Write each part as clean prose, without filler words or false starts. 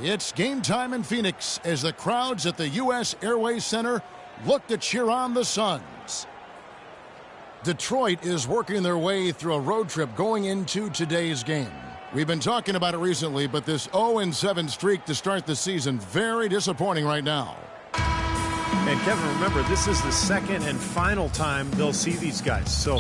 It's game time in Phoenix as the crowds at the U.S. Airways Center look to cheer on the Suns. Detroit is working their way through a road trip going into today's game. We've been talking about it recently, but this 0-7 streak to start the season, very disappointing right now. And Kevin, remember, this is the second and final time they'll see these guys. So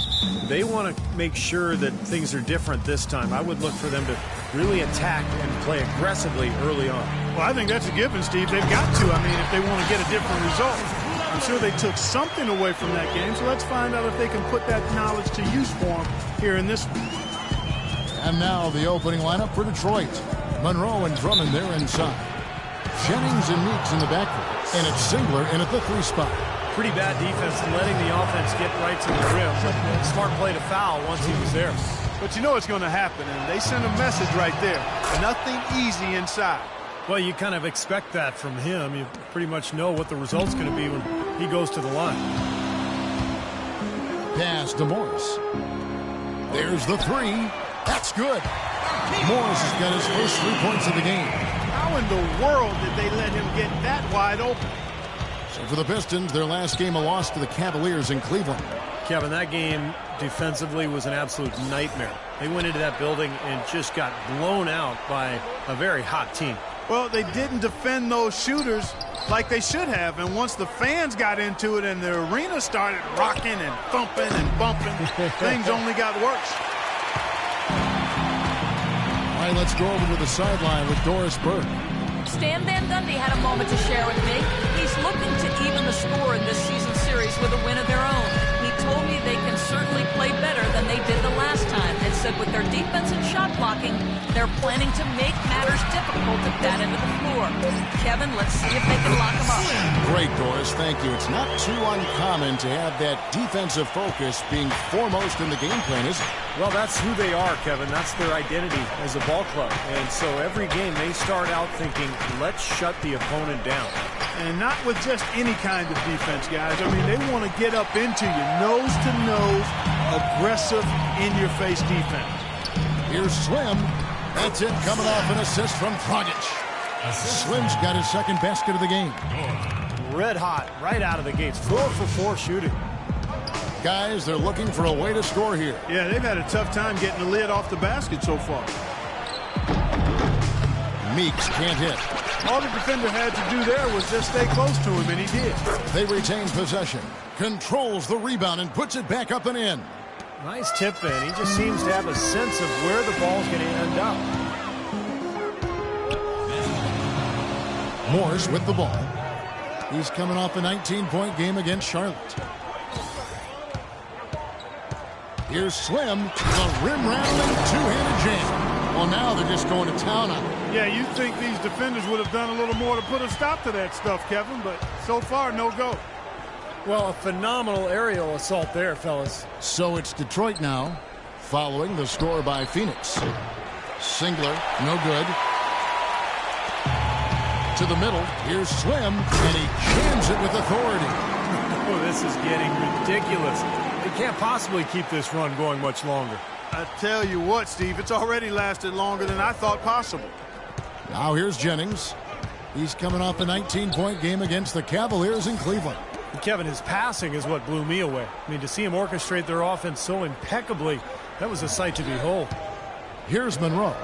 they want to make sure that things are different this time. I would look for them to really attack and play aggressively early on. Well, I think that's a given, Steve. They've got to. I mean, if they want to get a different result. I'm sure they took something away from that game. So let's find out if they can put that knowledge to use for them here in this one. And now the opening lineup for Detroit. Monroe and Drummond there inside. Jennings and Meeks in the backcourt. And it's Singler in at the 3 spot. Pretty bad defense letting the offense get right to the rim. But smart play to foul once he was there. But you know what's going to happen, and they send a message right there. Nothing easy inside. Well, you kind of expect that from him. You pretty much know what the result's going to be when he goes to the line. Pass to Morris. There's the 3. That's good. Morris has got his first 3 points of the game. How in the world did they let him get that wide open? So for the Pistons, their last game a loss to the Cavaliers in Cleveland. Kevin, that game defensively was an absolute nightmare. They went into that building and just got blown out by a very hot team. Well, they didn't defend those shooters like they should have. And once the fans got into it and the arena started rocking and thumping and bumping, things only got worse. All right, let's go over to the sideline with Doris Burke. Stan Van Gundy had a moment to share with me. He's looking to even the score in this season series with a win of their own. He told me they can certainly play better than they did the last time, and said with their defense and shot blocking, they're planning to make matters difficult at that end of the floor. Kevin, let's see if they can lock them up. Great, Doris. Thank you. It's not too uncommon to have that defensive focus being foremost in the game plan, is it? Well, that's who they are, Kevin. That's their identity as a ball club. And so every game they start out thinking, let's shut the opponent down. And not with just any kind of defense, guys. I mean, they want to get up into you, nose-to-nose, aggressive, in-your-face defense. Here's Slim. That's it, coming off an assist from Dragic. Slim's got his second basket of the game. Red hot, right out of the gates. 4 for 4 shooting. Guys, they're looking for a way to score here. Yeah, they've had a tough time getting the lid off the basket so far. Meeks can't hit. All the defender had to do there was just stay close to him, and he did. They retain possession. Controls the rebound and puts it back up and in. Nice tip in. He just seems to have a sense of where the ball's going to end up. Morris with the ball. He's coming off a 19-point game against Charlotte. Here's Slim, the rim-rattling two-handed jam. Well, now they're just going to town on it. Yeah, you'd think these defenders would have done a little more to put a stop to that stuff, Kevin, but so far, no go. Well, a phenomenal aerial assault there, fellas. So it's Detroit now, following the score by Phoenix. Singler, no good. To the middle, here's Slim, and he jams it with authority. Oh, this is getting ridiculous. They can't possibly keep this run going much longer. I tell you what, Steve, it's already lasted longer than I thought possible. Now here's Jennings. He's coming off a 19-point game against the Cavaliers in Cleveland. Kevin, his passing is what blew me away. I mean, to see him orchestrate their offense so impeccably, that was a sight to behold. Here's Monroe.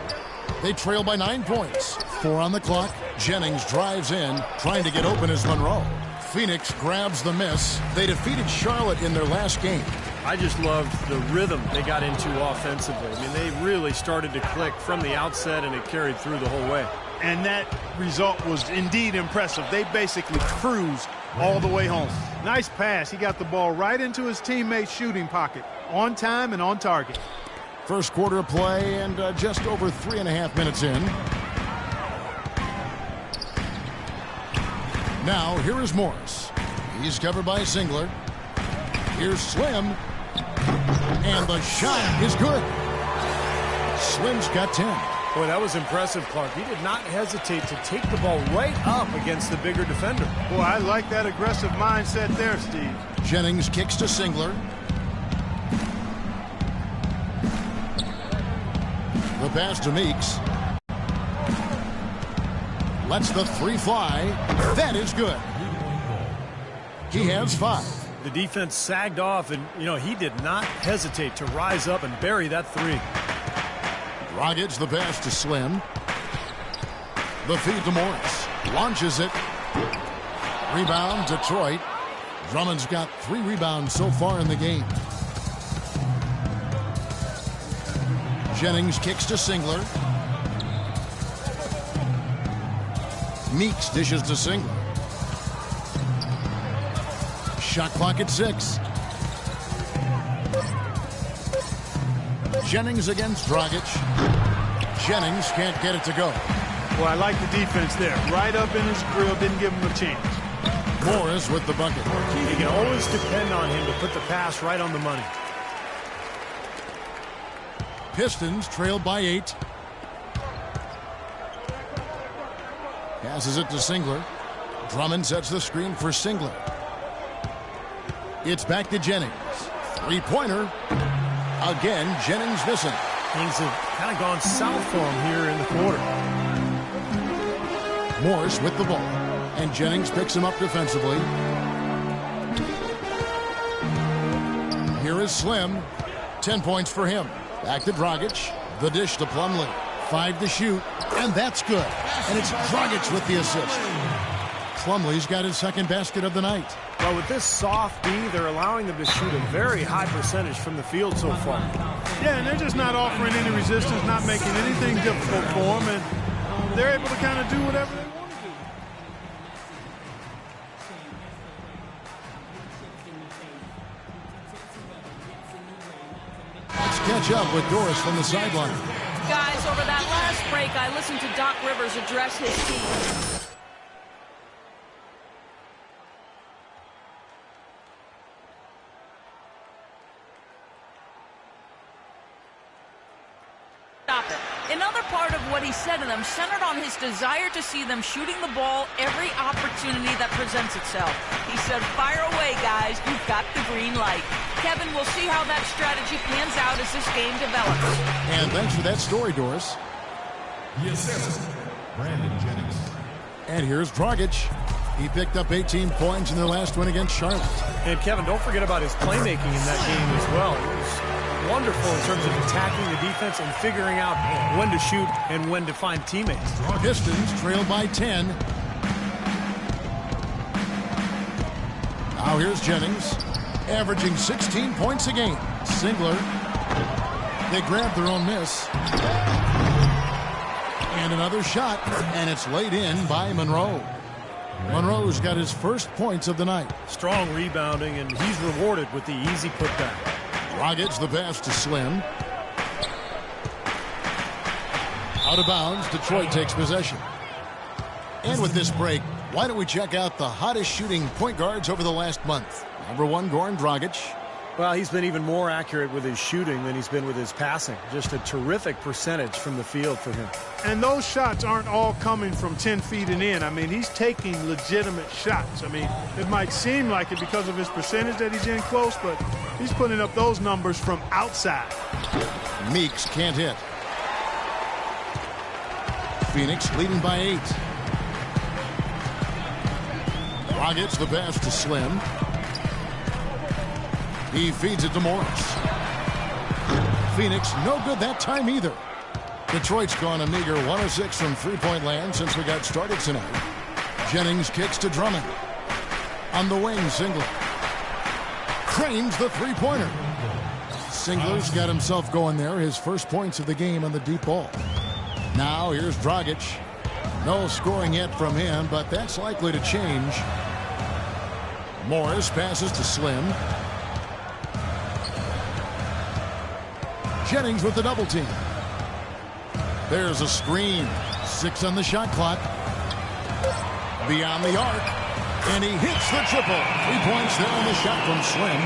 They trail by 9 points. 4 on the clock. Jennings drives in, trying to get open as Monroe. Phoenix grabs the miss. They defeated Charlotte in their last game. I just loved the rhythm they got into offensively. I mean, they really started to click from the outset, and it carried through the whole way. And that result was indeed impressive. They basically cruised all the way home. Nice pass. He got the ball right into his teammate's shooting pocket. On time and on target. First quarter of play and just over 3.5 minutes in. Now, here is Morris. He's covered by Singler. Here's Slim. And the shot is good. Slim's got 10. Boy, that was impressive, Clark. He did not hesitate to take the ball right up against the bigger defender. Boy, I like that aggressive mindset there, Steve. Jennings kicks to Singler. The pass to Meeks. Lets the three fly. That is good. He has 5. The defense sagged off, and, he did not hesitate to rise up and bury that 3. Dragic the pass to Slim. The feed to Morris. Launches it. Rebound, Detroit. Drummond's got 3 rebounds so far in the game. Jennings kicks to Singler. Meeks dishes to Singler. Shot clock at 6. Jennings against Dragic. Jennings can't get it to go. Well, I like the defense there. Right up in his grill, didn't give him a chance. Morris with the bucket. You can always depend on him to put the pass right on the money. Pistons trailed by 8. Passes it to Singler. Drummond sets the screen for Singler. It's back to Jennings. 3-pointer. Again, Jennings missing. Things have kind of gone south for him here in the quarter. Morris with the ball. And Jennings picks him up defensively. Here is Slim. 10 points for him. Back to Dragic. The dish to Plumlee. 5 to shoot. And that's good. And it's Dragic with the assist. Plumlee's got his second basket of the night. Well, with this soft D, they're allowing them to shoot a very high percentage from the field so far. Yeah, and they're just not offering any resistance, not making anything difficult for them, and they're able to kind of do whatever they want to do. Let's catch up with Doris from the sideline. Guys, over that last break, I listened to Doc Rivers address his team. Another part of what he said to them centered on his desire to see them shooting the ball every opportunity that presents itself. He said, fire away, guys. You've got the green light. Kevin, we'll see how that strategy pans out as this game develops. And thanks for that story, Doris. Yes, Brandon Jennings. And here's Dragic. He picked up 18 points in their last win against Charlotte. And Kevin, don't forget about his playmaking in that game as well. It was wonderful in terms of attacking the defense and figuring out when to shoot and when to find teammates. Pistons trailed by 10. Now here's Jennings, averaging 16 points a game. Singler. They grab their own miss. And another shot, and it's laid in by Monroe. Monroe's got his first points of the night. Strong rebounding, and he's rewarded with the easy putback. Dragic the pass to Slim. Out of bounds, Detroit takes possession. And with this break, why don't we check out the hottest shooting point guards over the last month? Number 1, Goran Dragic. Well, he's been even more accurate with his shooting than he's been with his passing. Just a terrific percentage from the field for him. And those shots aren't all coming from 10 feet and in. I mean, he's taking legitimate shots. I mean, it might seem like it because of his percentage that he's in close, but he's putting up those numbers from outside. Meeks can't hit. Phoenix leading by 8. Dragic the pass to Slim. He feeds it to Morris. Phoenix no good that time either. Detroit's gone a meager 1 of 6 from three-point land since we got started tonight. Jennings kicks to Drummond. On the wing, Singler. Cranes the three-pointer. Singler's got himself going there. His first points of the game on the deep ball. Now here's Dragic. No scoring yet from him, but that's likely to change. Morris passes to Slim. Jennings with the double team. There's a screen. 6 on the shot clock. Beyond the arc. And he hits the triple. 3 points there on the shot from Slim.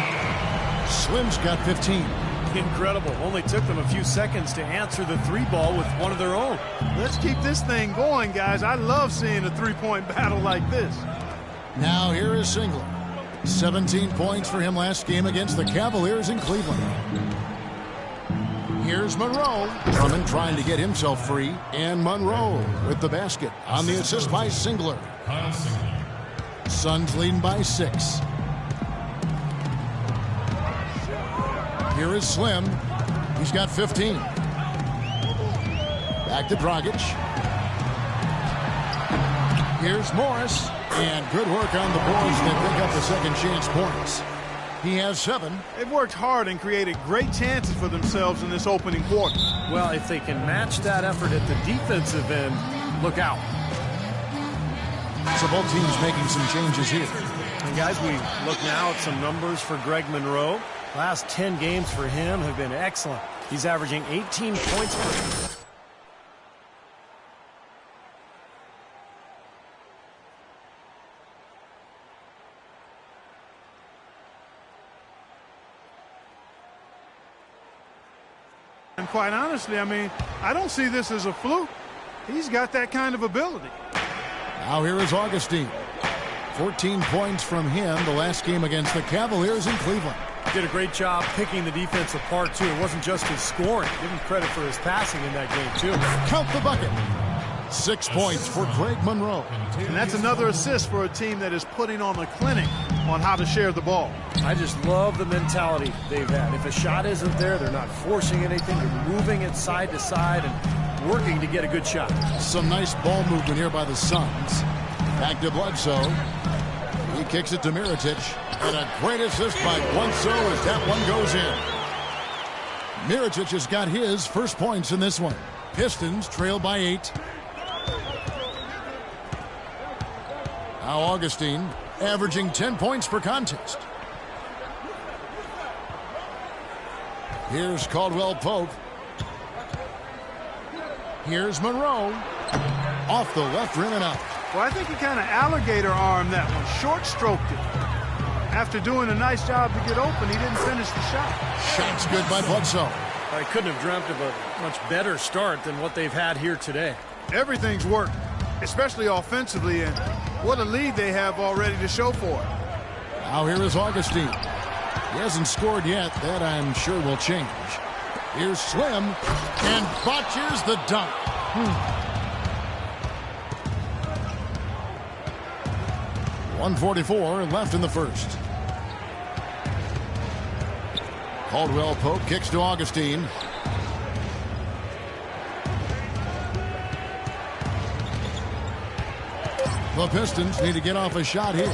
Slim's got 15. Incredible. Only took them a few seconds to answer the 3-ball with one of their own. Let's keep this thing going, guys. I love seeing a three-point battle like this. Now here is Singler. 17 points for him last game against the Cavaliers in Cleveland. Here's Monroe. Drummond trying to get himself free. And Monroe with the basket on the assist by Singler. Suns leading by 6. Here is Slim. He's got 15. Back to Dragic. Here's Morris. And good work on the boards. They pick up the second chance points. He has 7. They've worked hard and created great chances for themselves in this opening quarter. Well, if they can match that effort at the defensive end, look out. So both teams making some changes here. And guys, we look now at some numbers for Greg Monroe. Last 10 games for him have been excellent. He's averaging 18 points per game. And quite honestly, I mean, I don't see this as a fluke. He's got that kind of ability. Now here is Augustine. 14 points from him the last game against the Cavaliers in Cleveland. Did a great job picking the defense apart, too. It wasn't just his scoring. Give him credit for his passing in that game, too. Count the bucket. 6 points for Greg Monroe. And that's another assist for a team that is putting on a clinic on how to share the ball. I just love the mentality they've had. If a shot isn't there, they're not forcing anything. They're moving it side to side and working to get a good shot. Some nice ball movement here by the Suns. Back to Bledsoe. He kicks it to Mirotic. And a great assist by Bledsoe as that one goes in. Mirotic has got his first points in this one. Pistons trail by 8. Now Augustine averaging 10 points per contest. Here's Caldwell Pope. Here's Monroe. Off the left rim and out. Well, I think he kind of alligator armed that one. Short stroked it. After doing a nice job to get open, he didn't finish the shot. Shot's good by Bledsoe. I couldn't have dreamt of a much better start than what they've had here today. Everything's worked, especially offensively, and what a lead they have already to show for it. Now here is Augustine. He hasn't scored yet. That I'm sure will change. Here's Slim, and botches the dunk. 1:44 left in the first. Caldwell Pope kicks to Augustine. The Pistons need to get off a shot here.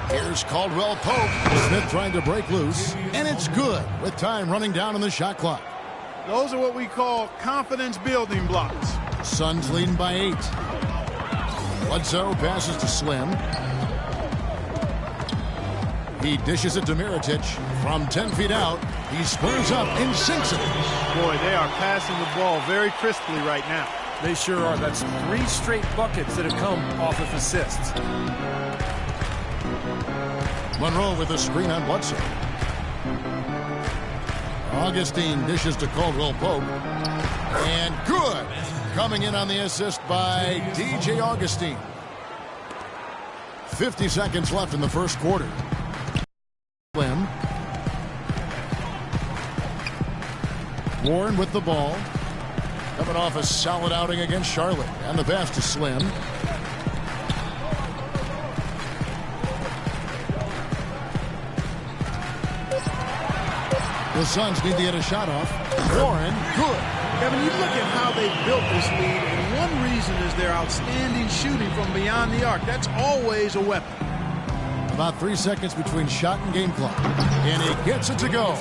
Here's Caldwell Pope. Smith trying to break loose, and it's good with time running down on the shot clock. Those are what we call confidence building blocks. Suns leading by 8. Bledsoe passes to Slim. He dishes it to Mirotic. From 10 feet out, he spurs up and sinks it. Boy, they are passing the ball very crisply right now. They sure are. That's 3 straight buckets that have come off of assists. Monroe with a screen on Bledsoe. Augustine dishes to Caldwell Pope. And good. Coming in on the assist by DJ Augustine. 50 seconds left in the first quarter. Slim. Warren with the ball. Coming off a solid outing against Charlotte. And the pass to Slim. The Suns need to get a shot off. Warren, good. Kevin, you look at how they built this lead, and one reason is their outstanding shooting from beyond the arc. That's always a weapon. About 3 seconds between shot and game clock. And he gets it to go.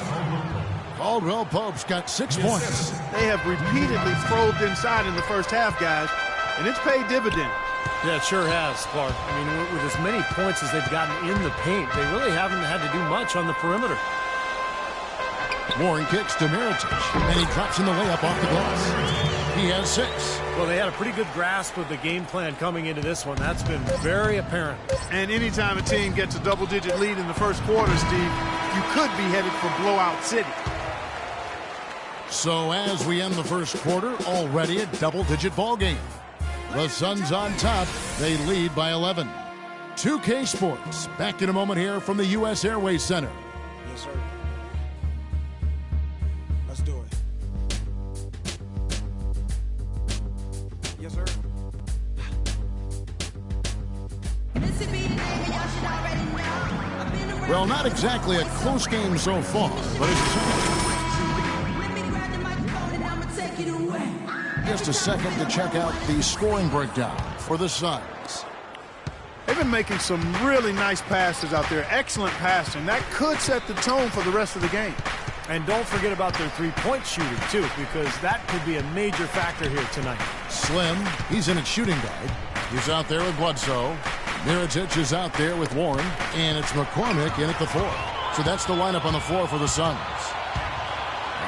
Caldwell Pope's got 6 points. They have repeatedly probed inside in the first half, guys, and it's paid dividends. Yeah, it sure has, Clark. I mean, with as many points as they've gotten in the paint, they really haven't had to do much on the perimeter. Warren kicks to Mirotic, and he drops in the layup off the glass. He has 6. Well, they had a pretty good grasp of the game plan coming into this one. That's been very apparent. And anytime a team gets a double-digit lead in the first quarter, Steve, you could be headed for blowout city. So as we end the first quarter, already a double-digit ball game. The Suns on top. They lead by 11. 2K Sports. Back in a moment here from the U.S. Airways Center. Yes, sir. Let's do it. Yes, sir. Well, not exactly a close game so far, but it's just a second to check out the scoring breakdown for the Suns. They've been making some really nice passes out there. Excellent passing. That could set the tone for the rest of the game. And don't forget about their three-point shooting, too, because that could be a major factor here tonight. Slim, he's in at shooting guard. He's out there with Bledsoe. Mirotic is out there with Warren. And it's McCormick in at the 4. So that's the lineup on the floor for the Suns.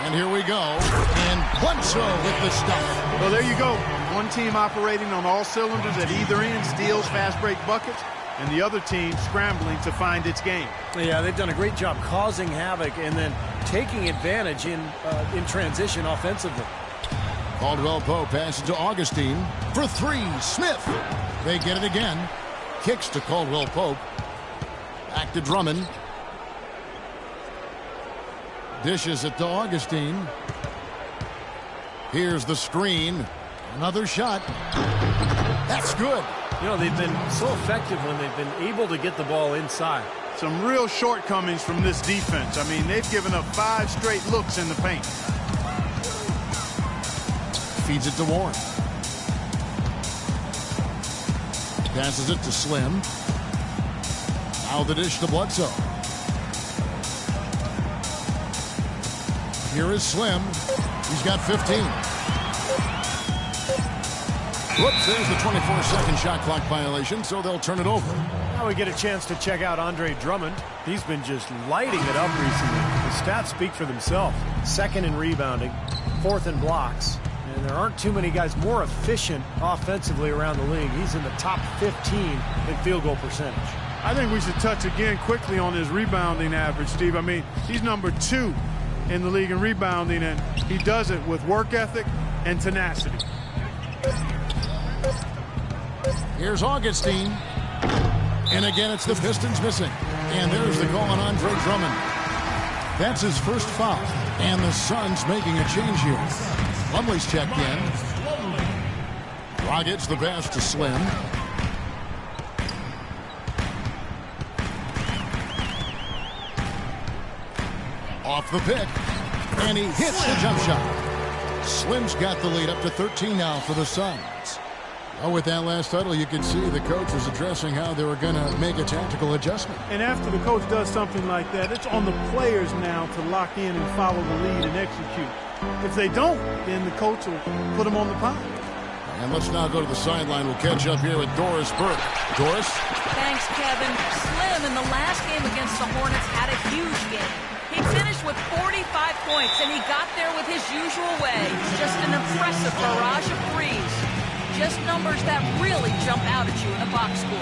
And here we go. And Bledsoe with the stuff. Well, there you go. One team operating on all cylinders at either end, steals, fast break buckets, and the other team scrambling to find its game. Yeah, they've done a great job causing havoc and then taking advantage in transition offensively. Caldwell Pope passes to Augustine for 3. Smith. They get it again. Kicks to Caldwell Pope. Back to Drummond. Dishes it to Augustine. Here's the screen. Another shot. That's good. You know, they've been so effective when they've been able to get the ball inside. Some real shortcomings from this defense. I mean, they've given up 5 straight looks in the paint. Feeds it to Warren. Passes it to Slim. Now the dish to Bledsoe. Here is Slim. He's got 15. Whoops, there's the 24-second shot clock violation, so they'll turn it over. Now we get a chance to check out Andre Drummond. He's been just lighting it up recently. The stats speak for themselves. 2nd in rebounding, 4th in blocks. And there aren't too many guys more efficient offensively around the league. He's in the top 15 in field goal percentage. I think we should touch again quickly on his rebounding average, Steve. I mean, he's number 2 in the league in rebounding, and he does it with work ethic and tenacity. Here's Augustine. And again, it's the Pistons missing. And there's the call on Andre Drummond. That's his first foul. And the Suns making a change here. Plumlee's checked in. Dragic the pass to Slim. Off the pick. And he hits the jump shot. Slim's got the lead up to 13 now for the Suns. Oh, with that last title, you could see the coach was addressing how they were going to make a tactical adjustment. And after the coach does something like that, it's on the players now to lock in and follow the lead and execute. If they don't, then the coach will put them on the pile. And let's now go to the sideline. We'll catch up here with Doris Burke. Doris? Thanks, Kevin. Slim in the last game against the Hornets had a huge game. He finished with 45 points, and he got there with his usual way. Just an impressive barrage of threes. Just numbers that really jump out at you in a box score.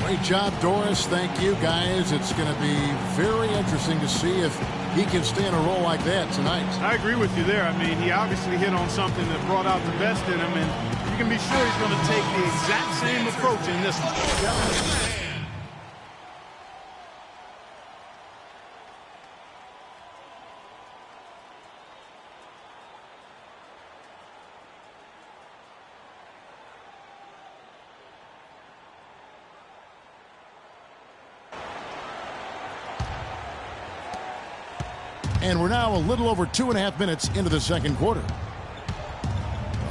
Great job, Doris. Thank you, guys. It's going to be very interesting to see if he can stay in a role like that tonight. I agree with you there. I mean, he obviously hit on something that brought out the best in him, and you can be sure he's going to take the exact same approach in this one. And we're now a little over 2.5 minutes into the second quarter.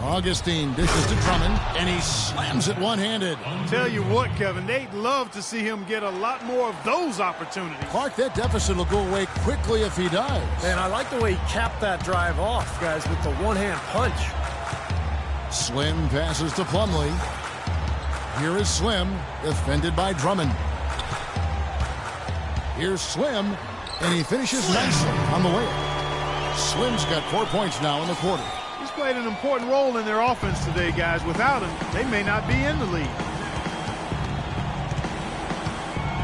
Augustine dishes to Drummond, and he slams it one-handed. Tell you what, Kevin, they'd love to see him get a lot more of those opportunities. Clark, that deficit will go away quickly if he does. And I like the way he capped that drive off, guys, with the one-hand punch. Slim passes to Plumlee. Here is Slim, defended by Drummond. Here's Slim, and he finishes nicely on the layup. Slim's got 4 points now in the quarter. He's played an important role in their offense today, guys. Without him, they may not be in the lead.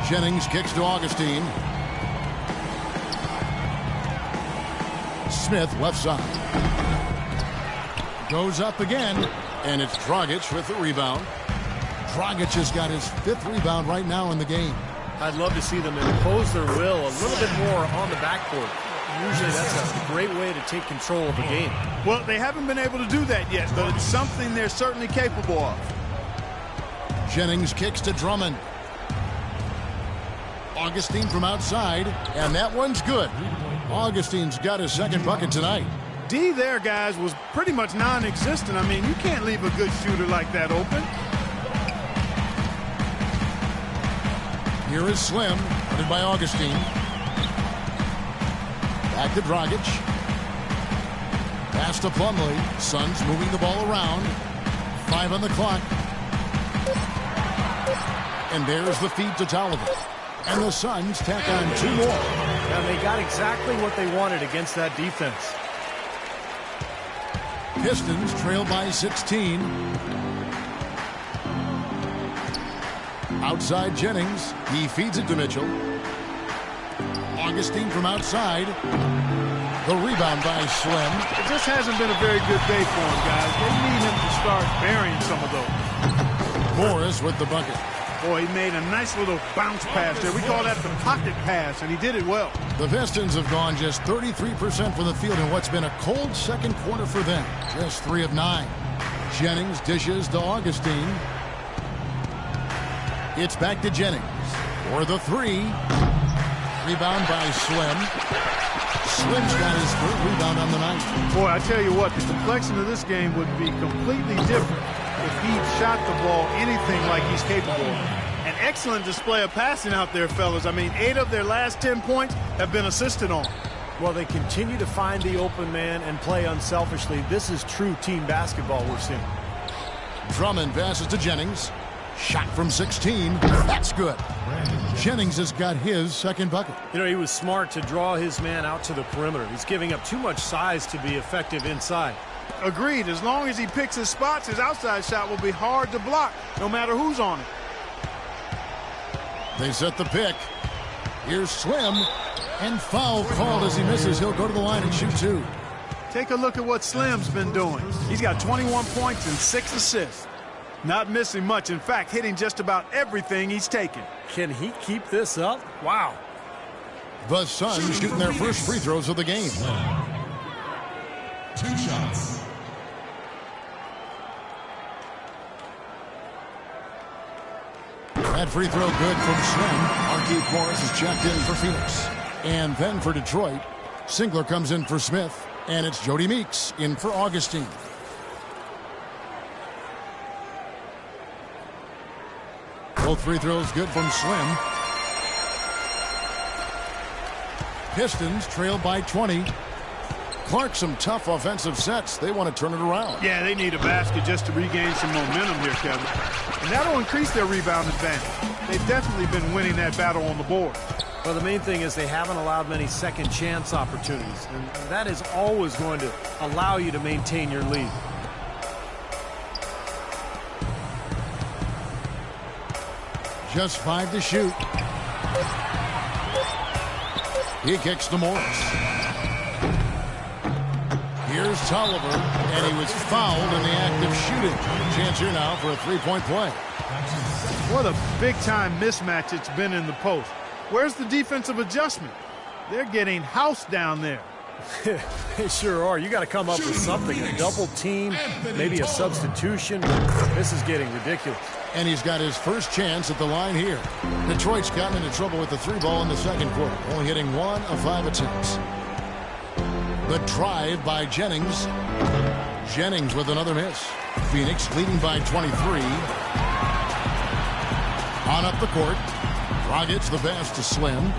Jennings kicks to Augustine. Smith left side. Goes up again, and it's Dragic with the rebound. Dragic has got his 5th rebound right now in the game. I'd love to see them impose their will a little bit more on the backcourt. Usually that's a great way to take control of a game. Well, they haven't been able to do that yet, but it's something they're certainly capable of. Jennings kicks to Drummond. Augustine from outside, and that one's good. Augustine's got his second bucket tonight. D there, guys, was pretty much non-existent. I mean, you can't leave a good shooter like that open. Here is Slim, headed by Augustine. Back to Dragic. Pass to Plumlee. Suns moving the ball around. 5 on the clock. And there's the feed to Tolliver. And the Suns tack on 2 more. And they got exactly what they wanted against that defense. Pistons trail by 16. Outside Jennings. He feeds it to Mitchell. Augustine from outside. The rebound by Slim. It just hasn't been a very good day for him, guys. They need him to start burying some of those. Morris with the bucket. Boy, he made a nice little bounce pass there. We call that the pocket pass, and he did it well. The Pistons have gone just 33% from the field in what's been a cold second quarter for them. Just 3 of 9. Jennings dishes to Augustine. It's back to Jennings for the 3. Rebound by Slim. Slim's got his 3rd rebound on the night. Boy, I tell you what, the complexion of this game would be completely different if he shot the ball anything like he's capable of. An excellent display of passing out there, fellas. I mean, 8 of their last 10 points have been assisted on. Well, they continue to find the open man and play unselfishly. This is true team basketball we're seeing. Drummond passes to Jennings. Shot from 16. That's good. Jennings has got his second bucket. You know, he was smart to draw his man out to the perimeter. He's giving up too much size to be effective inside. Agreed. As long as he picks his spots, his outside shot will be hard to block, no matter who's on it. They set the pick. Here's Slim. And foul called as he misses. He'll go to the line and shoot 2. Take a look at what Slim's been doing. He's got 21 points and 6 assists. Not missing much. In fact, hitting just about everything he's taken. Can he keep this up? Wow. The Suns shooting their first free throws of the game. 2 shots. That free throw good from Slim. Markieff Morris is checked in for Phoenix. And then for Detroit, Singler comes in for Smith. And it's Jody Meeks in for Augustine. Both free throws good from Slim. Pistons trail by 20. Clark, some tough offensive sets. They want to turn it around. Yeah, they need a basket just to regain some momentum here, Kevin. And that'll increase their rebound advantage. They've definitely been winning that battle on the board. Well, the main thing is they haven't allowed many second chance opportunities. And that is always going to allow you to maintain your lead. Just 5 to shoot. He kicks to Morris. Here's Tolliver, and he was fouled in the act of shooting. Chance here now for a 3-point play. What a big-time mismatch it's been in the post. Where's the defensive adjustment? They're getting housed down there. They sure are. You got to come up with something. A double team, maybe a substitution. This is getting ridiculous. And he's got his first chance at the line here. Detroit's gotten into trouble with the 3 ball in the second quarter, only hitting 1 of 5 attempts. The drive by Jennings. Jennings with another miss. Phoenix leading by 23. On up the court. Dragic the pass to Slim.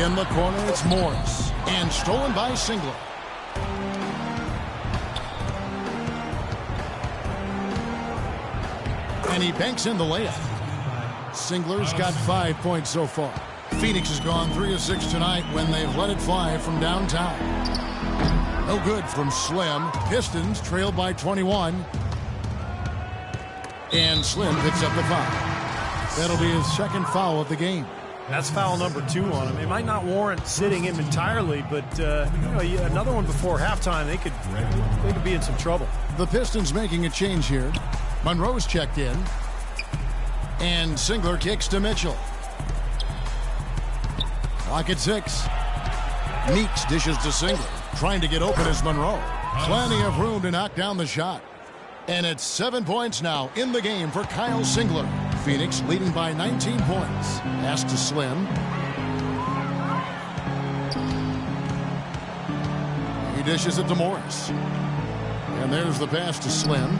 In the corner, it's Morris. And stolen by Singler. And he banks in the layup. Singler's got 5 points so far. Phoenix has gone 3 of 6 tonight when they've let it fly from downtown. No good from Slim. Pistons trail by 21. And Slim picks up the foul. That'll be his second foul of the game. That's foul number 2 on him. It might not warrant sitting him entirely, but another one before halftime, they could be in some trouble. The Pistons making a change here. Monroe's checked in. And Singler kicks to Mitchell. Clock at 6. Meeks dishes to Singler. Trying to get open is Monroe. Plenty of room to knock down the shot. And it's 7 points now in the game for Kyle Singler. Phoenix leading by 19 points. Pass to Slim. He dishes it to Morris. And there's the pass to Slim.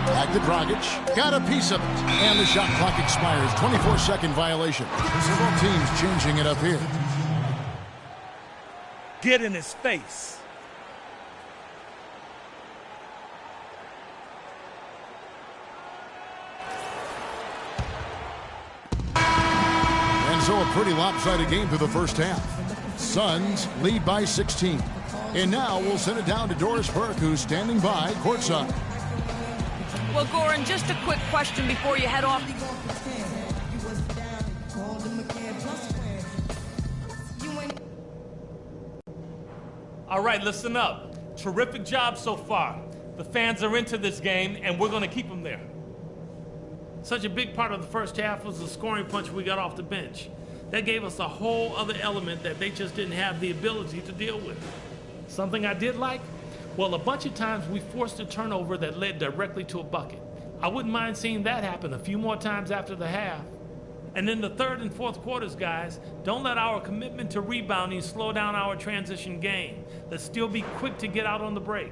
Back to Dragic. Got a piece of it. And the shot clock expires. 24-second violation. Several teams changing it up here. Get in his face. And so a pretty lopsided game through the first half. Suns lead by 16. And now we'll send it down to Doris Burke, who's standing by courtside. Well, Goran, just a quick question before you head off. All right, listen up. Terrific job so far. The fans are into this game, and we're going to keep them there. Such a big part of the first half was the scoring punch we got off the bench. That gave us a whole other element that they just didn't have the ability to deal with. Something I did like? Well, a bunch of times we forced a turnover that led directly to a bucket. I wouldn't mind seeing that happen a few more times after the half. And in the third and fourth quarters, guys, don't let our commitment to rebounding slow down our transition game. Let's still be quick to get out on the break.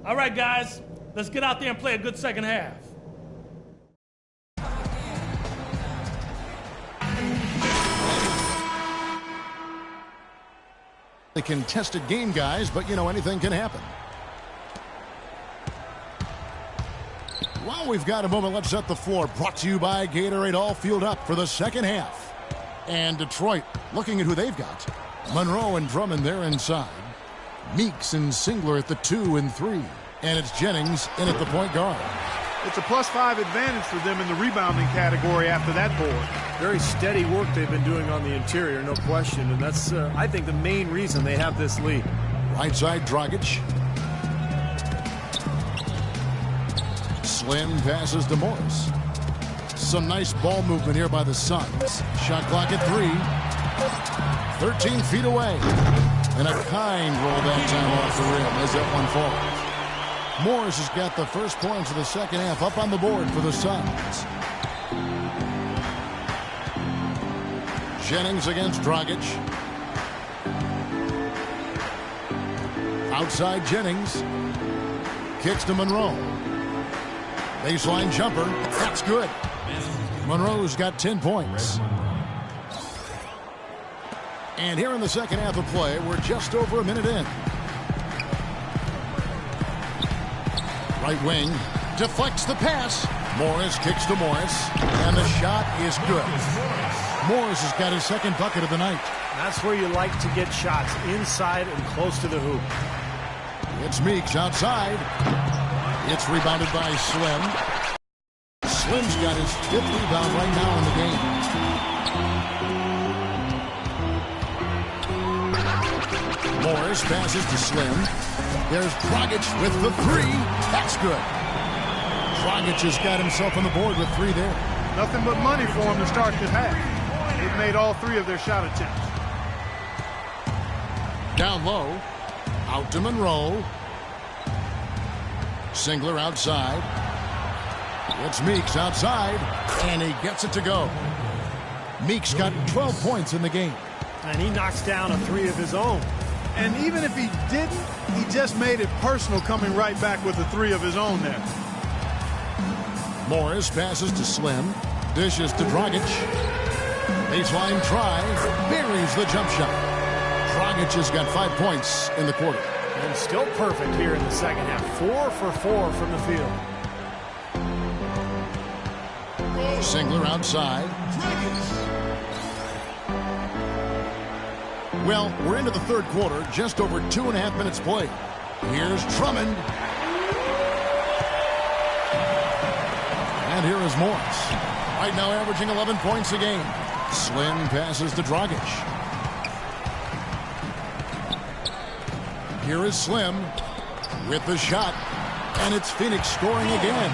All right, guys, let's get out there and play a good second half. The contested game, guys, but anything can happen. While we've got a moment, let's set the floor. Brought to you by Gatorade, all fueled up for the second half. And Detroit looking at who they've got. Monroe and Drummond there inside. Meeks and Singler at the 2 and 3. And it's Jennings in at the point guard. It's a +5 advantage for them in the rebounding category after that board. Very steady work they've been doing on the interior, no question. And that's, I think, the main reason they have this lead. Right side, Dragic. Slim passes to Morris. Some nice ball movement here by the Suns. Shot clock at 3. 13 feet away. And a kind roll that time off the rim as that one falls. Morris has got the first points of the second half up on the board for the Suns. Jennings against Dragic. Outside Jennings. Kicks to Monroe. Baseline jumper. That's good. Monroe's got 10 points. And here in the second half of play, we're just over a minute in. Right wing deflects the pass. Morris kicks to Morris. And the shot is good. Morris has got his second bucket of the night. That's where you like to get shots, inside and close to the hoop. It's Meeks outside. It's rebounded by Slim. Slim's got his 5th rebound right now in the game. Morris passes to Slim. There's Dragic with the 3. That's good. Dragic has got himself on the board with 3 there. Nothing but money for him to start this half. They've made all 3 of their shot attempts. Down low. Out to Monroe. Singler outside. It's Meeks outside. And he gets it to go. Meeks got 12 points in the game. And he knocks down a 3 of his own. And even if he didn't, he just made it personal coming right back with a 3 of his own there. Morris passes to Slim. Dishes to Dragic. Baseline try. Buries the jump shot. Dragic has got 5 points in the quarter. And still perfect here in the second half. 4 for 4 from the field. Singler outside. Well, we're into the third quarter. Just over 2.5 minutes played. Here's Drummond. And here is Morris. Right now averaging 11 points a game. Slim passes to Dragic. Here is Slim with the shot. And it's Phoenix scoring again.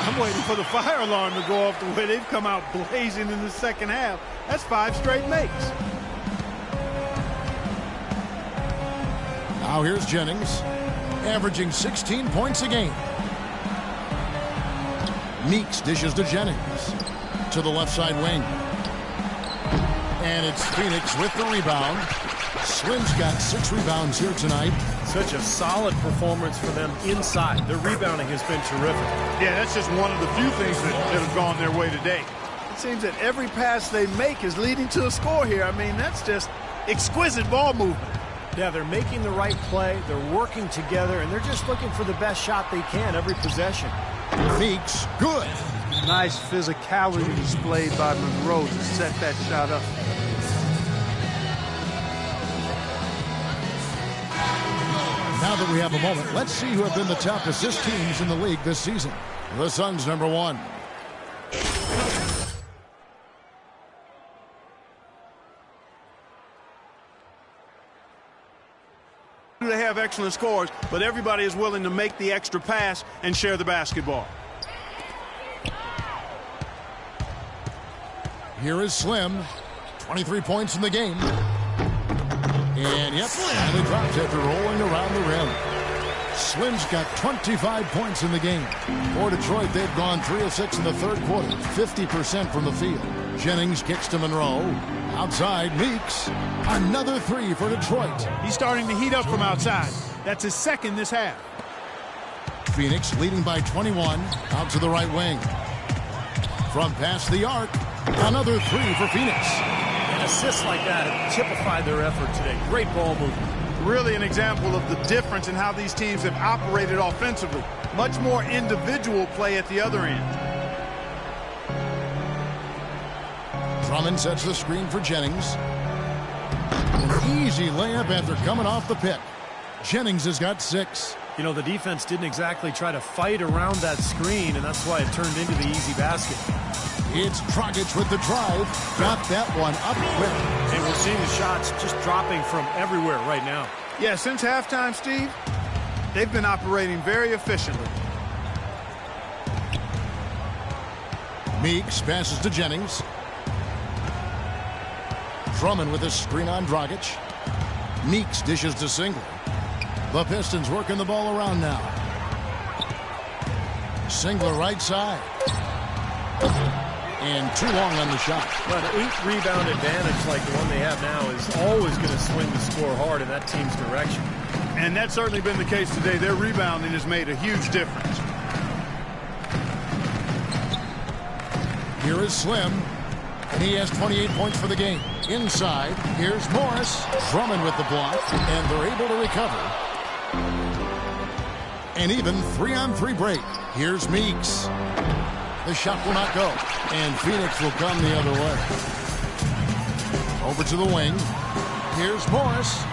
I'm waiting for the fire alarm to go off the way they've come out blazing in the second half. That's 5 straight makes. Now here's Jennings, averaging 16 points a game. Meeks dishes to Jennings. To the left side wing. And it's Phoenix with the rebound. Slim's got 6 rebounds here tonight. Such a solid performance for them inside. Their rebounding has been terrific. Yeah, that's just one of the few things that have gone their way today. It seems that every pass they make is leading to a score here. I mean, that's just exquisite ball movement. Yeah, they're making the right play. They're working together, and they're just looking for the best shot they can every possession. Meeks, good. Nice physicality displayed by Monroe to set that shot up. Now that we have a moment, let's see who have been the top assist teams in the league this season. The Suns, number 1. They have excellent scores, but everybody is willing to make the extra pass and share the basketball. Here is Slim. 23 points in the game. And yep, and it drops after rolling around the rim. Slim's got 25 points in the game. For Detroit, they've gone 3 of 6 in the third quarter, 50% from the field. Jennings kicks to Monroe. Outside, Meeks. Another 3 for Detroit. He's starting to heat up from outside. That's his second this half. Phoenix leading by 21. Out to the right wing. From past the arc, another 3 for Phoenix. And assists like that have typified their effort today. Great ball movement. Really an example of the difference in how these teams have operated offensively. Much more individual play at the other end. Drummond sets the screen for Jennings. An easy layup after coming off the pick. Jennings has got 6. You know, the defense didn't exactly try to fight around that screen, and that's why it turned into the easy basket. It's Dragic with the drive. Got that one up quick. And we're seeing the shots just dropping from everywhere right now. Yeah, since halftime, Steve, they've been operating very efficiently. Meeks passes to Jennings. Drummond with a screen on Dragic. Meeks dishes to Singler. The Pistons working the ball around now. Singler right side. And too long on the shot. But an 8-rebound advantage like the one they have now is always going to swing the score hard in that team's direction. And that's certainly been the case today. Their rebounding has made a huge difference. Here is Slim. And he has 28 points for the game. Inside, here's Morris. Drummond with the block. And they're able to recover. An even 3-on-3 break. Here's Meeks. The shot will not go. And Phoenix will come the other way. Over to the wing. Here's Morris.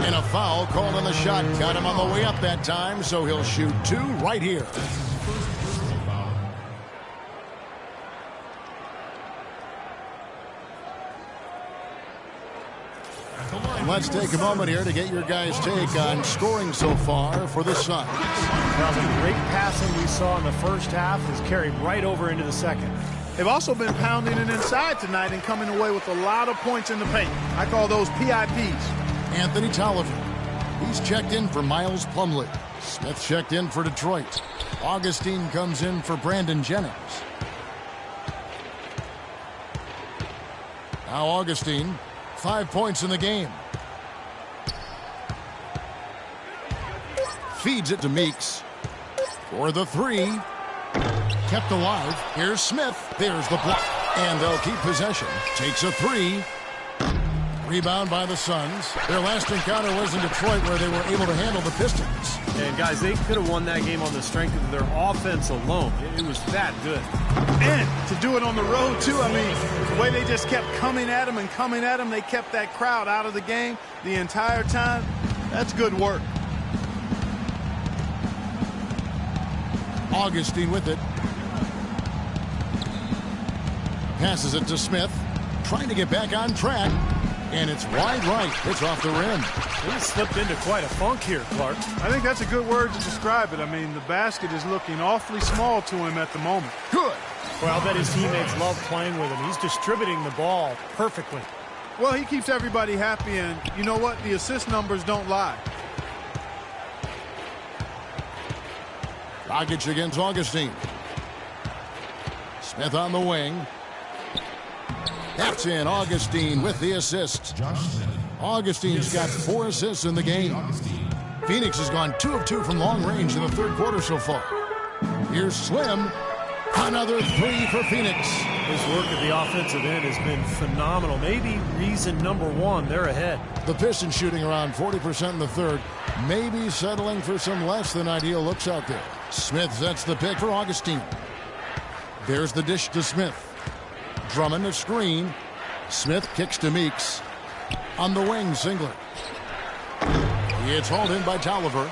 And a foul called on the shot. Got him on the way up that time, so he'll shoot 2 right here. Let's take a moment here to get your guys' take on scoring so far for the Suns. Well, the great passing we saw in the first half is carried right over into the second. They've also been pounding it inside tonight and coming away with a lot of points in the paint. I call those PIPs. Anthony Tolliver. He's checked in for Miles Plumlee. Smith checked in for Detroit. Augustine comes in for Brandon Jennings. Now Augustine, 5 points in the game. Feeds it to Meeks. For the 3. Kept alive. Here's Smith. There's the block. And they'll keep possession. Takes a 3. Rebound by the Suns. Their last encounter was in Detroit where they were able to handle the Pistons. And guys, they could have won that game on the strength of their offense alone. It was that good. And to do it on the road, too, I mean, the way they just kept coming at them and coming at them, they kept that crowd out of the game the entire time. That's good work. Augustine with it. Passes it to Smith. Trying to get back on track. And it's wide right. It's off the rim. He slipped into quite a funk here, Clark. I think that's a good word to describe it. I mean, the basket is looking awfully small to him at the moment. Good. Well, I'll bet his teammates love playing with him. He's distributing the ball perfectly. Well, he keeps everybody happy, and you know what? The assist numbers don't lie. Dragic against Augustine. Smith on the wing. That's in. Augustine with the assist. Augustine's got 4 assists in the game. Phoenix has gone 2 of 2 from long range in the third quarter so far. Here's Slim. Another 3 for Phoenix. His work at the offensive end has been phenomenal. Maybe reason number 1, they're ahead. The Pistons shooting around 40% in the third. Maybe settling for some less than ideal looks out there. Smith sets the pick for Augustine. There's the dish to Smith. Drummond a screen. Smith kicks to Meeks. On the wing, Singler. It's hauled in by Tolliver.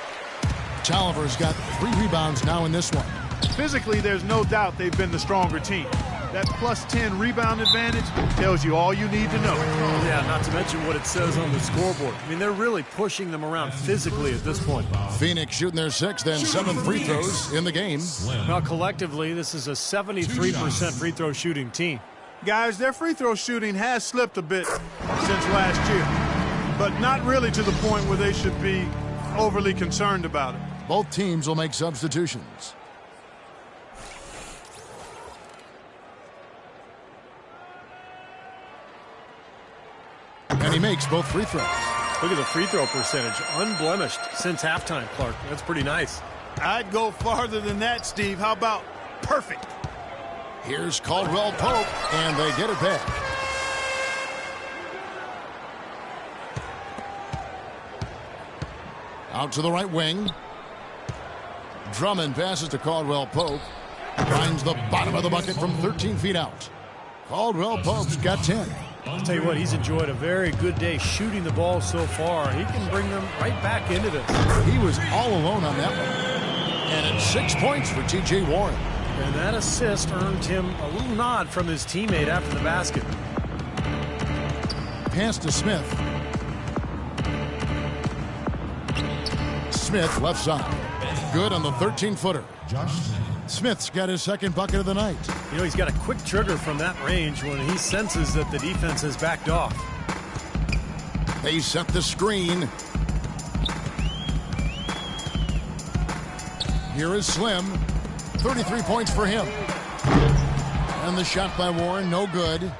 Tolliver's got 3 rebounds now in this one. Physically, there's no doubt they've been the stronger team. That plus 10 rebound advantage tells you all you need to know. Yeah, not to mention what it says on the scoreboard. I mean, they're really pushing them around physically at this point. Phoenix shooting their 6th and 7th free throws in the game. Well, collectively, this is a 73% free throw shooting team. Guys, their free throw shooting has slipped a bit since last year, but not really to the point where they should be overly concerned about it. Both teams will make substitutions. And he makes both free throws. Look at the free throw percentage. Unblemished since halftime, Clark. That's pretty nice. I'd go farther than that, Steve. How about perfect? Here's Caldwell Pope, and they get it back. Out to the right wing. Drummond passes to Caldwell Pope. Finds the bottom of the bucket from 13 feet out. Caldwell Pope's got 10. I'll tell you what, he's enjoyed a very good day shooting the ball so far. He can bring them right back into this. He was all alone on that one. And it's 6 points for T.J. Warren. And that assist earned him a little nod from his teammate after the basket. Pass to Smith. Smith left side. Good on the 13-footer. Smith's got his 2nd bucket of the night. You know, he's got a quick trigger from that range when he senses that the defense has backed off. They set the screen. Here is Slim. 33 points for him. And the shot by Warren, no good.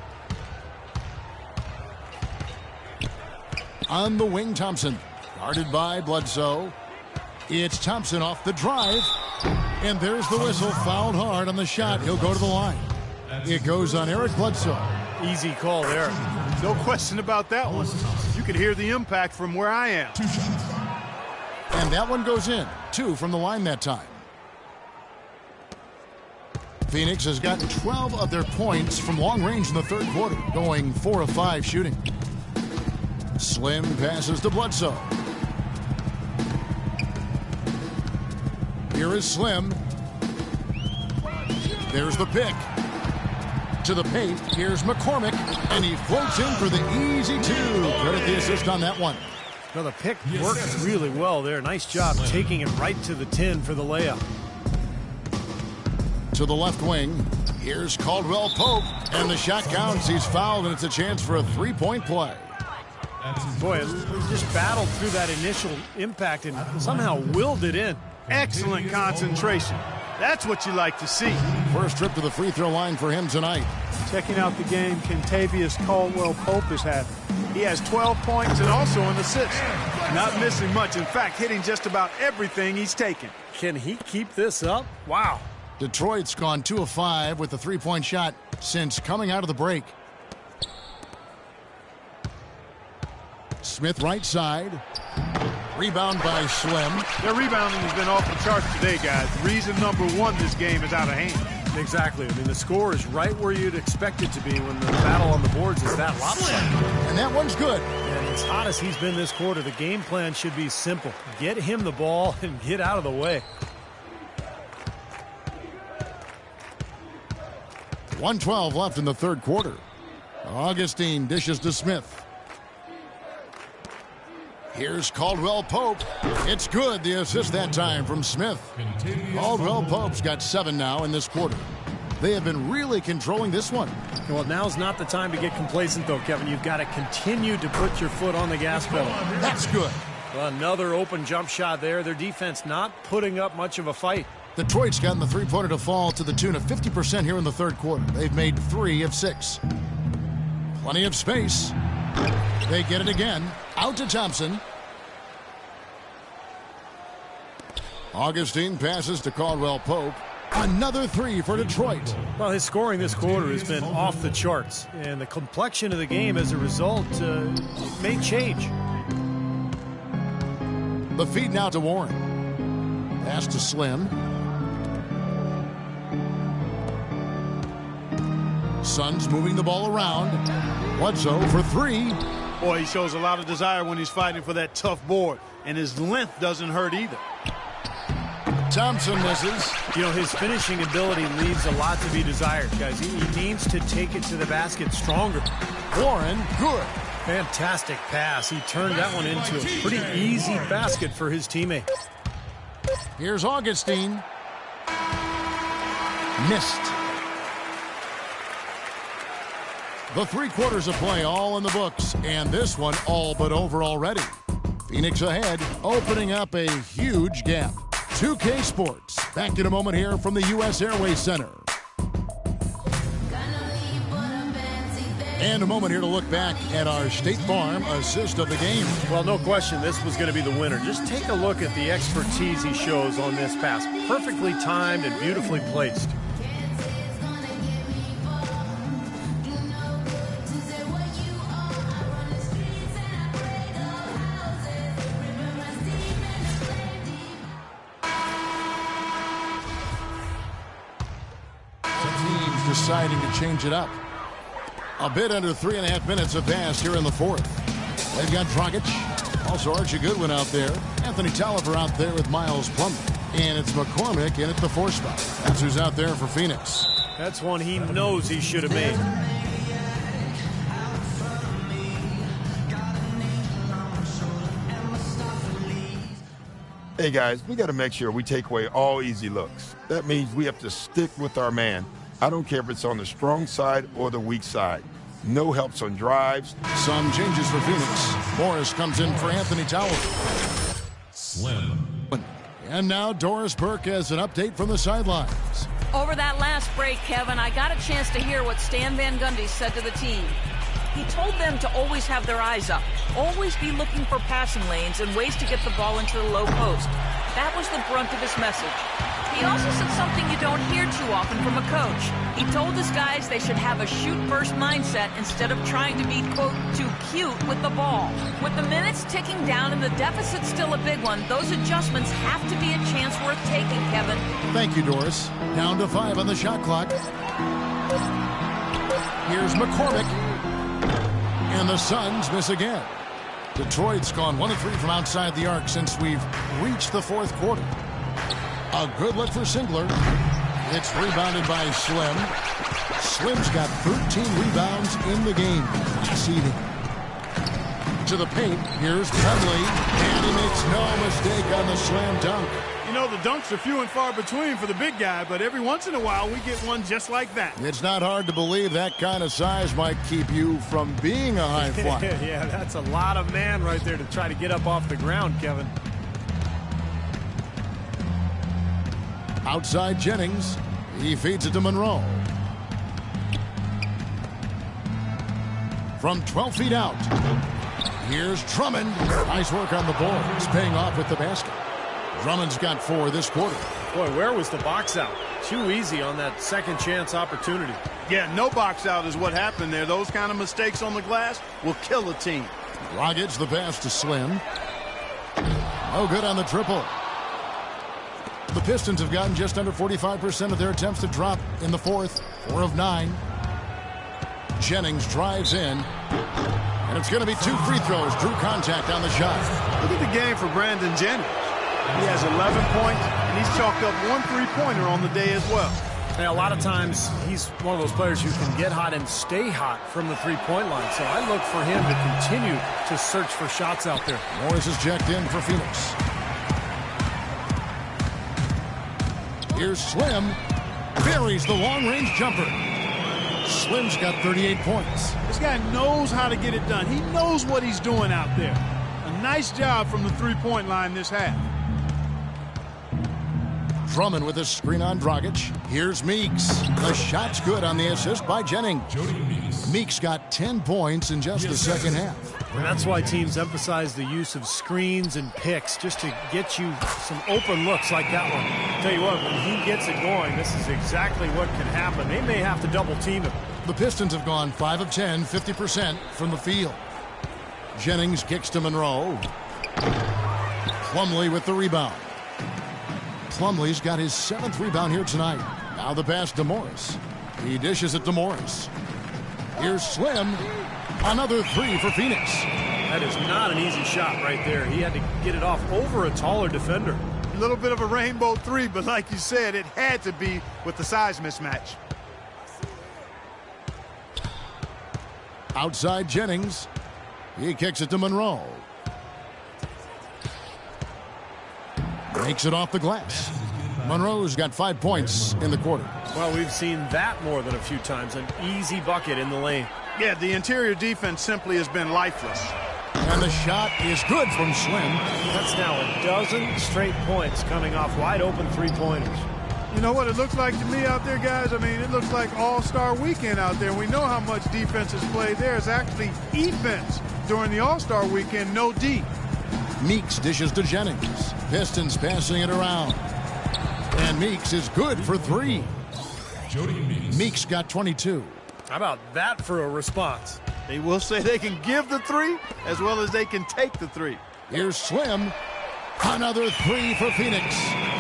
On the wing, Thompson. Guarded by Bledsoe. It's Thompson off the drive. And there's the whistle. Fouled hard on the shot. He'll go to the line. It goes on Eric Bledsoe. Easy call there. No question about that one. You could hear the impact from where I am. And that one goes in. 2 from the line that time. Phoenix has gotten 12 of their points from long range in the third quarter, going 4 of 5 shooting. Slim passes to Bledsoe. Here is Slim. There's the pick. To the paint, here's McCormick, and he floats in for the easy 2. Credit the assist on that one. Well, the pick worked really well there. Nice job taking it right to the 10 for the layup. To the left wing, here's Caldwell Pope, and the shot counts. He's fouled, and it's a chance for a 3-point play. Boy, it just battled through that initial impact and somehow willed it in. Excellent concentration. That's what you like to see. First trip to the free throw line for him tonight. Checking out the game Kentavious Caldwell Pope is having. He has 12 points and also an assist. Not missing much. In fact, hitting just about everything he's taken. Can he keep this up? Wow. Detroit's gone 2 of 5 with the 3-point shot since coming out of the break. Smith right side. Rebound by Slim. Their rebounding has been off the charts today, guys. Reason number 1, this game is out of hand. Exactly. I mean, the score is right where you'd expect it to be when the battle on the boards is that lopsided. And that one's good. And as hot as he's been this quarter, the game plan should be simple. Get him the ball and get out of the way. 1:12 left in the third quarter. Augustine dishes to Smith. Here's Caldwell Pope. It's good. The assist that time from Smith. Caldwell Pope's got 7 now in this quarter. They have been really controlling this one. Well, now's not the time to get complacent, though, Kevin. You've got to continue to put your foot on the gas pedal. That's good. Well, another open jump shot there. Their defense not putting up much of a fight. Detroit's gotten the three-pointer to fall to the tune of 50% here in the third quarter. They've made 3 of 6. Plenty of space. They get it again. Out to Thompson. Augustine passes to Caldwell Pope. Another 3 for Detroit. Well, his scoring this quarter has been off the charts, and the complexion of the game as a result may change. The feed now to Warren. Pass to Slim. Suns moving the ball around. Bledsoe for 3. Boy, he shows a lot of desire when he's fighting for that tough board, and his length doesn't hurt either. Thompson misses. You know, his finishing ability leaves a lot to be desired, guys. He needs to take it to the basket stronger. Warren, good. Fantastic pass. He turned that one into a pretty easy basket for his teammate. Here's Augustine. Missed. The 3 quarters of play all in the books, and this one all but over already. Phoenix ahead, opening up a huge gap. 2K Sports. Back in a moment here from the U.S. Airways Center. And a moment here to look back at our State Farm assist of the game. Well, no question, this was going to be the winner. Just take a look at the expertise he shows on this pass. Perfectly timed and beautifully placed. Deciding to change it up. A bit under 3.5 minutes have passed here in the fourth. They've got Dragic, also Archie Goodwin out there, Anthony Tolliver out there with Miles Plummer, and it's McCormick in at the 4 spot. That's who's out there for Phoenix. That's one he knows he should have made. Hey guys, we got to make sure we take away all easy looks. That means we have to stick with our man. I don't care if it's on the strong side or the weak side. No helps on drives. Some changes for Phoenix. Morris comes in for Anthony Tolliver. Slim. And now Doris Burke has an update from the sidelines. Over that last break, Kevin, I got a chance to hear what Stan Van Gundy said to the team. He told them to always have their eyes up, always be looking for passing lanes and ways to get the ball into the low post. That was the brunt of his message. He also said something you don't hear too often from a coach. He told his guys they should have a shoot-first mindset instead of trying to be, quote, too cute with the ball. With the minutes ticking down and the deficit still a big one, those adjustments have to be a chance worth taking, Kevin. Thank you, Doris. Down to 5 on the shot clock. Here's McCormick. And the Suns miss again. Detroit's gone 1 of 3 from outside the arc since we've reached the fourth quarter. A good look for Singler. It's rebounded by Slim. Slim's got 13 rebounds in the game. Seeding. To the paint. Here's Plumlee. And he makes no mistake on the slam dunk. You know, the dunks are few and far between for the big guy, but every once in a while we get one just like that. It's not hard to believe that kind of size might keep you from being a high flyer. Yeah, that's a lot of man right there to try to get up off the ground, Kevin. Outside Jennings. He feeds it to Monroe. From 12 feet out. Here's Drummond. Nice work on the boards. Paying off with the basket. Drummond's got 4 this quarter. Boy, where was the box out? Too easy on that second chance opportunity. Yeah, no box out is what happened there. Those kind of mistakes on the glass will kill a team. Dragic the pass to Slim. No good on the triple. The Pistons have gotten just under 45% of their attempts to drop in the fourth. 4 of 9. Jennings drives in. And it's going to be 2 free throws. Drew contact on the shot. Look at the game for Brandon Jennings. He has 11 points, and he's chalked up 1 3-pointer on the day as well. A lot of times he's one of those players who can get hot and stay hot from the three-point line. So I look for him to continue to search for shots out there. Morris is checked in for Phoenix. Here's Slim. Buries the long-range jumper. Slim's got 38 points. This guy knows how to get it done. He knows what he's doing out there. A nice job from the three-point line this half. Drummond with a screen on Dragic. Here's Meeks. The shot's good on the assist by Jennings. Meeks got 10 points in just the second half. And that's why teams emphasize the use of screens and picks, just to get you some open looks like that one. I'll tell you what, when he gets it going, this is exactly what can happen. They may have to double team him. The Pistons have gone 5 of 10, 50% from the field. Jennings kicks to Monroe. Plumlee with the rebound. Plumlee's got his 7th rebound here tonight. Now the pass to Morris. He dishes it to Morris. Here's Slim. Another 3 for Phoenix. That is not an easy shot right there. He had to get it off over a taller defender. A little bit of a rainbow 3, but like you said, it had to be with the size mismatch. Outside Jennings. He kicks it to Monroe. Makes it off the glass. Monroe's got 5 points in the quarter. Well, we've seen that more than a few times. An easy bucket in the lane. Yeah, the interior defense simply has been lifeless. And the shot is good from Slim. That's now a dozen straight points coming off wide open three-pointers. You know what it looks like to me out there, guys? I mean, it looks like All-Star Weekend out there. We know how much defense is played there. It's actually defense during the All-Star Weekend, no D. Meeks dishes to Jennings. Pistons passing it around. And Meeks is good for 3. Meeks got 22. How about that for a response? They will say they can give the 3 as well as they can take the 3. Here's Slim. Another 3 for Phoenix.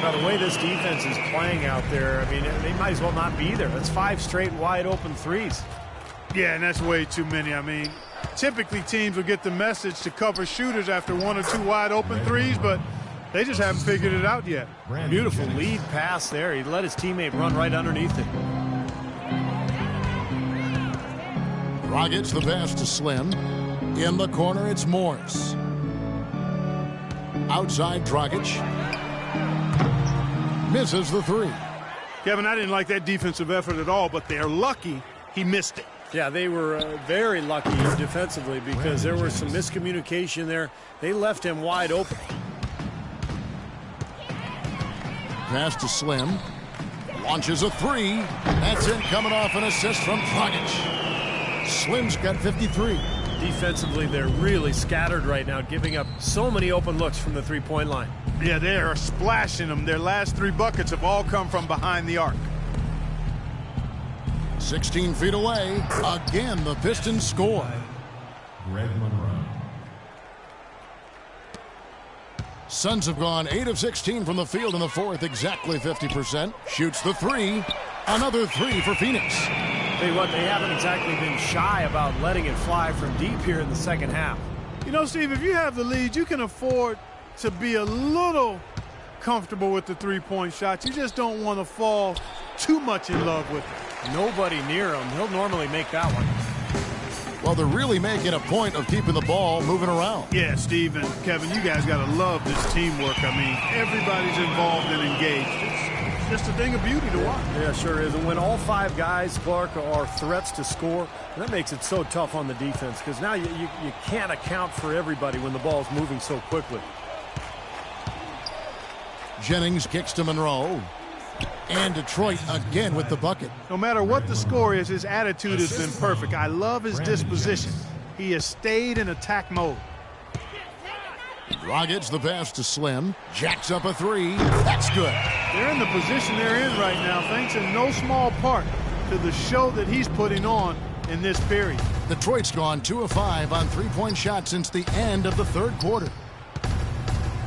By the way this defense is playing out there, I mean, they might as well not be there. That's 5 straight wide open threes. Yeah, and that's way too many. I mean, typically teams will get the message to cover shooters after 1 or 2 wide open threes, but they just haven't figured it out yet. Beautiful lead pass there. He let his teammate run right underneath it. Dragic the pass to Slim. In the corner, it's Morris. Outside Dragic. Misses the 3. Kevin, I didn't like that defensive effort at all, but they're lucky he missed it. Yeah, they were very lucky defensively because there was some miscommunication there. They left him wide open. Pass to Slim. Launches a 3. That's it, coming off an assist from Dragic. Slim's got 53. Defensively, they're really scattered right now, giving up so many open looks from the three-point line. Yeah, they are splashing them. Their last 3 buckets have all come from behind the arc. 16 feet away. Again, the Pistons score. Greg Monroe. Suns have gone 8 of 16 from the field in the 4th, exactly 50%. Shoots the 3. Another 3 for Phoenix. Tell you what, they haven't exactly been shy about letting it fly from deep here in the second half. You know, Steve, if you have the lead, you can afford to be a little comfortable with the three-point shots. You just don't want to fall too much in love with it. Nobody near him. He'll normally make that one. Well, they're really making a point of keeping the ball moving around. Yeah, Steve and Kevin, you guys got to love this teamwork. I mean, everybody's involved and engaged. It's just a thing of beauty to watch. Yeah, sure is. And when all 5 guys, Clark, are threats to score, that makes it so tough on the defense because now you can't account for everybody when the ball's moving so quickly. Jennings kicks to Monroe. And Detroit again with the bucket. No matter what the score is, his attitude has been perfect. I love his disposition. He has stayed in attack mode. Dragic the pass to Slim. Jacks up a 3. That's good. They're in the position they're in right now, thanks in no small part to the show that he's putting on in this period. Detroit's gone 2 of 5 on three-point shots since the end of the 3rd quarter.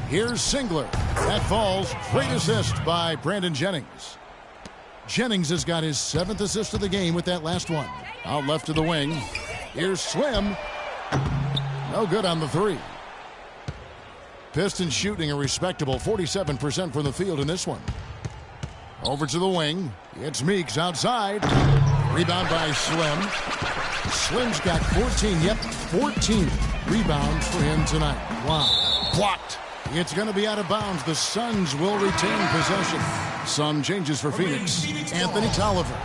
Here's Singler. That falls. Great assist by Brandon Jennings. Jennings has got his 7th assist of the game with that last one. Out left to the wing. Here's Slim. No good on the 3. Pistons shooting a respectable 47% from the field in this one. Over to the wing. It's Meeks outside. Rebound by Slim. Slim's got 14. Yep, 14 rebounds for him tonight. Wow. Blocked. It's going to be out of bounds. The Suns will retain possession. Some changes for Phoenix. Anthony Tolliver.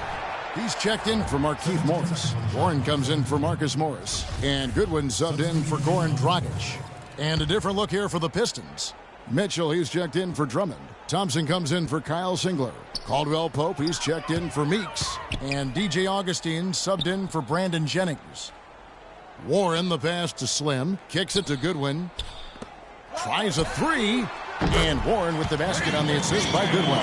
He's checked in for Markieff Morris. Warren comes in for Marcus Morris. And Goodwin subbed in for Goran Dragic. And a different look here for the Pistons. Mitchell, he's checked in for Drummond. Thompson comes in for Kyle Singler. Caldwell Pope, he's checked in for Meeks. And DJ Augustine subbed in for Brandon Jennings. Warren, the pass to Slim. Kicks it to Goodwin. Tries a three. And Warren with the basket on the assist by Goodwin.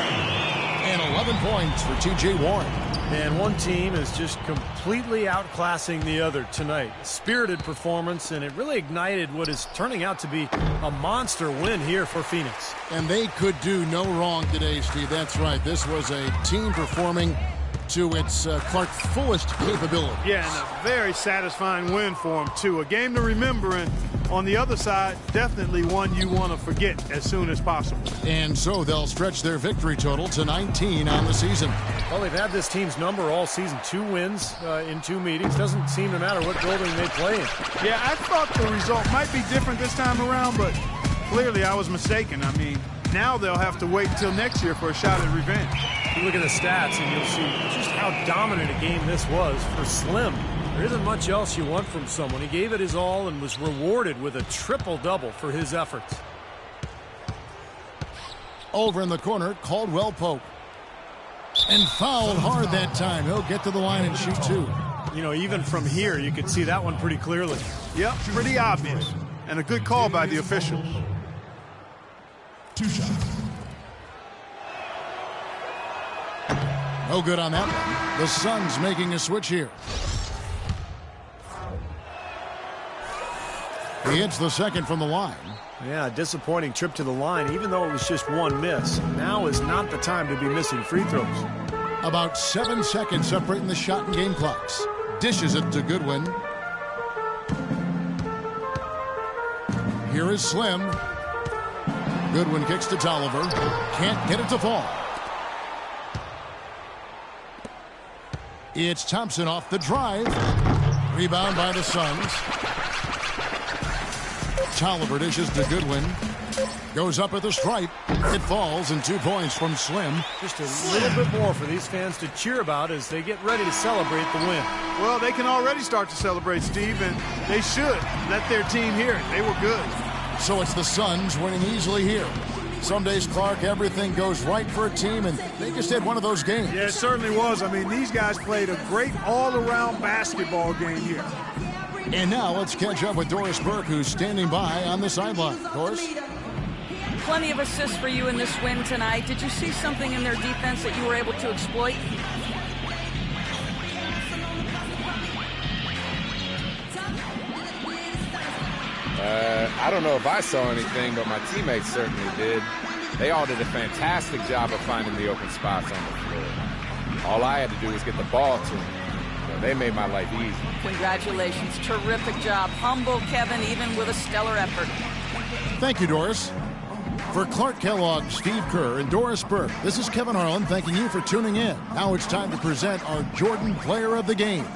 And 11 points for T.J. Warren. And one team is just completely outclassing the other tonight. Spirited performance, and it really ignited what is turning out to be a monster win here for Phoenix. And they could do no wrong today, Steve. That's right. This was a team performing to its Clark's fullest capability. Yeah, and a very satisfying win for them, too. A game to remember, and on the other side, definitely one you want to forget as soon as possible. And so they'll stretch their victory total to 19 on the season. Well, they've had this team's number all season. 2 wins in 2 meetings. Doesn't seem to matter what building they play in. Yeah, I thought the result might be different this time around, but clearly I was mistaken. I mean, now they'll have to wait until next year for a shot at revenge. You look at the stats and you'll see just how dominant a game this was for Slim. There isn't much else you want from someone. He gave it his all and was rewarded with a triple-double for his efforts. Over in the corner, Caldwell Pope. And fouled hard that time. He'll get to the line and shoot 2. You know, even from here, you could see that one pretty clearly. Yep, pretty obvious. And a good call by the officials. 2 shots. No good on that one. The Suns making a switch here. He hits the second from the line. Yeah, a disappointing trip to the line, even though it was just 1 miss. Now is not the time to be missing free throws. About 7 seconds separating the shot and game clocks. Dishes it to Goodwin. Here is Slim. Goodwin kicks to Tolliver. Can't get it to fall. It's Thompson off the drive. Rebound by the Suns. Tolliver dishes to Goodwin. Goes up at the stripe. It falls, and 2 points from Slim. Just a little bit more for these fans to cheer about as they get ready to celebrate the win. Well, they can already start to celebrate, Steve, and they should let their team hear it. They were good. So it's the Suns winning easily here. Some days, Clark, everything goes right for a team, and they just had one of those games. Yeah, it certainly was. I mean, these guys played a great all-around basketball game here. And now let's catch up with Doris Burke, who's standing by on the sideline. Doris? Plenty of assists for you in this win tonight. Did you see something in their defense that you were able to exploit? I don't know if I saw anything, but my teammates certainly did. They all did a fantastic job of finding the open spots on the floor. All I had to do was get the ball to them. So they made my life easy. Congratulations. Terrific job. Humble, Kevin, even with a stellar effort. Thank you, Doris. For Clark Kellogg, Steve Kerr, and Doris Burke, this is Kevin Harlan thanking you for tuning in. Now it's time to present our Jordan Player of the Game.